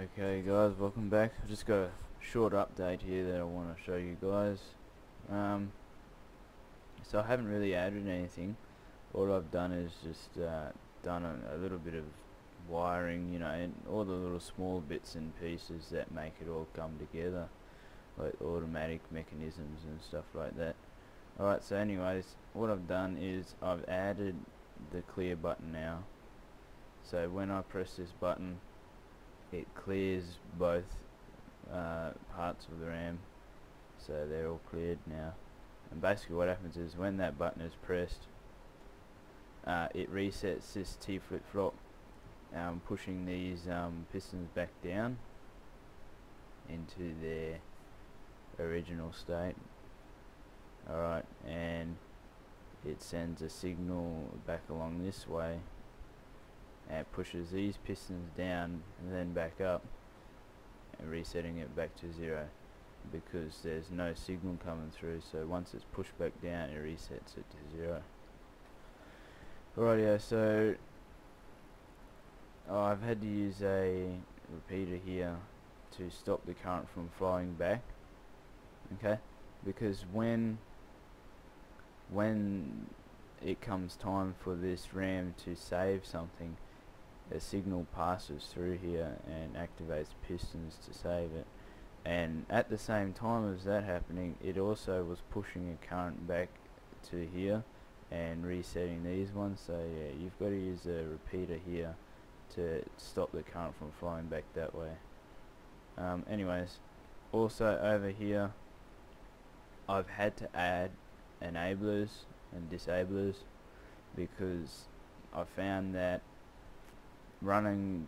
Okay guys, welcome back. I've just got a short update here that I want to show you guys. So I haven't really added anything. All I've done is just done a little bit of wiring, and all the little small bits and pieces that make it all come together, like automatic mechanisms and stuff like that. Alright, so anyways, what I've done is I've added the clear button now. So when I press this button, it clears both parts of the RAM, so they're all cleared now. And basically what happens is when that button is pressed, it resets this T flip-flop, pushing these pistons back down into their original state. Alright, and it sends a signal back along this way, and it pushes these pistons down and then back up, and resetting it back to 0 because there's no signal coming through. So once it's pushed back down, it resets it to 0. Alrighty, so I've had to use a repeater here to stop the current from flowing back, okay, because when it comes time for this RAM to save something, a signal passes through here and activates pistons to save it, and at the same time as that happening, it also was pushing a current back to here and resetting these ones. So yeah, you've got to use a repeater here to stop the current from flowing back that way. Anyways, also over here I've had to add enablers and disablers because I found that running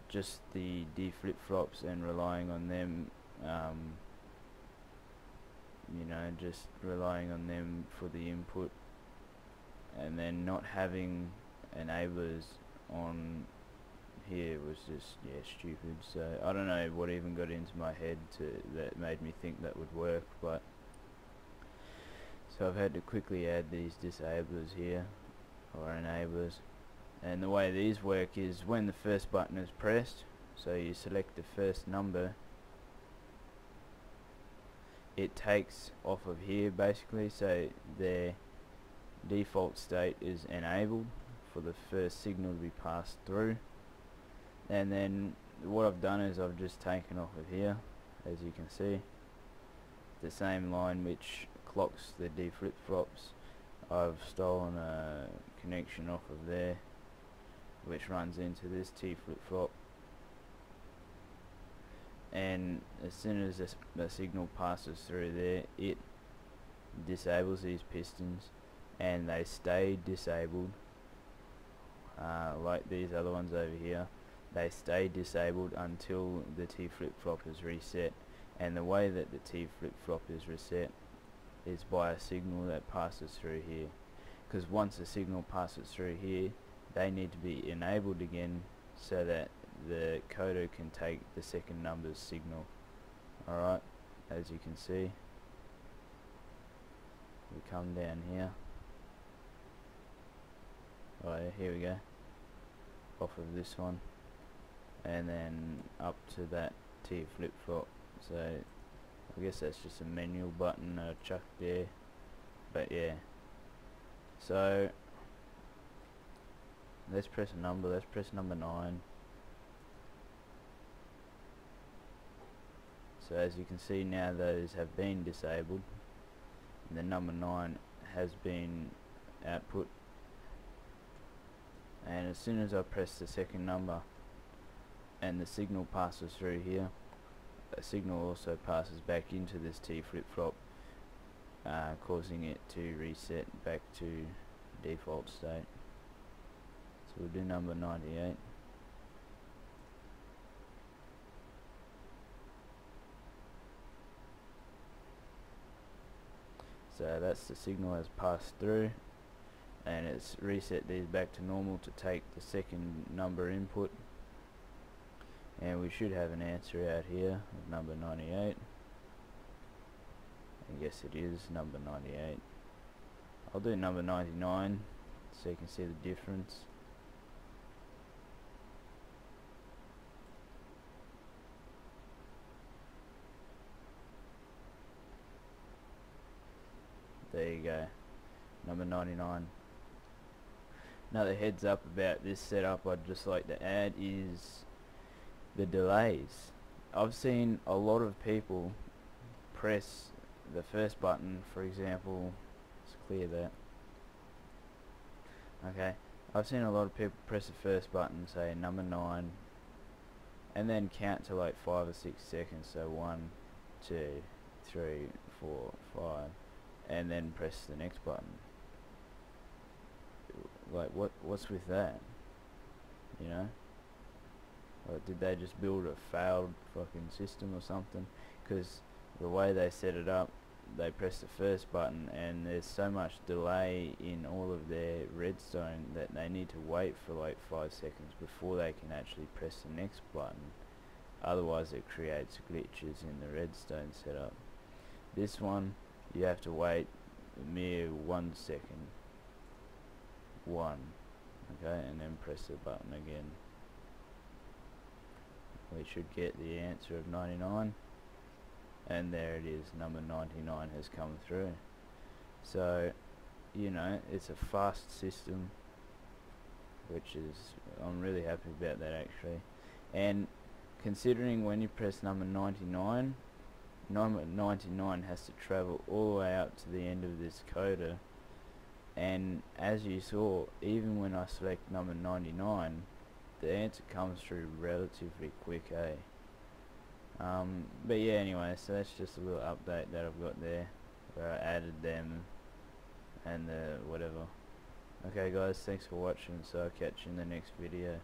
just the D flip-flops and relying on them, just relying on them for the input, and then not having enablers on here was just stupid. So I don't know what even got into my head that made me think that would work, but so I've had to quickly add these disablers here, or enablers. And the way these work is when the first button is pressed, so you select the first number, it takes off of here basically, so their default state is enabled for the first signal to be passed through. And then what I've done is I've just taken off of here, as you can see, the same line which clocks the D flip-flops. I've stolen a connection off of there which runs into this T flip-flop, and as soon as the signal passes through there, it disables these pistons, and they stay disabled, like these other ones over here. They stay disabled until the T flip-flop is reset, and the way that the T flip-flop is reset is by a signal that passes through here, because once a signal passes through here, they need to be enabled again so that the coder can take the second number's signal. Alright, as you can see, we come down here. Alright, here we go, off of this one, and then up to that T flip-flop. So I guess that's just a manual button chucked there, but yeah. So let's press a number, let's press number 9. So as you can see now, those have been disabled, and the number 9 has been output, and as soon as I press the second number and the signal passes through here, a signal also passes back into this T flip-flop, causing it to reset back to default state. So we'll do number 98. So that's the signal has passed through, and it's reset these back to normal to take the second number input, and we should have an answer out here of number 98. I guess it is number 98. I'll do number 99 so you can see the difference. you go, number 99. Another heads up about this setup I'd just like to add is the delays. I've seen a lot of people press the first button, for example. Let's clear that. Okay, I've seen a lot of people press the first button, say number 9, and then count to like 5 or 6 seconds, so 1, 2, 3, 4, 5, and then press the next button. Like, what's with that? You know? Like, did they just build a failed fucking system or something? Because the way they set it up, they press the first button and there's so much delay in all of their redstone that they need to wait for like 5 seconds before they can actually press the next button. Otherwise it creates glitches in the redstone setup. This one, you have to wait a mere 1 second. 1. Okay, and then press the button again. We should get the answer of 99. And there it is, number 99 has come through. So, you know, it's a fast system, which is, I'm really happy about that actually. And considering when you press number 99, number 99 has to travel all the way out to the end of this coda, and as you saw, even when I select number 99, the answer comes through relatively quick, eh? But yeah, anyway, so that's just a little update that I've got there, where I added them and the whatever. Okay guys, thanks for watching, so I'll catch you in the next video.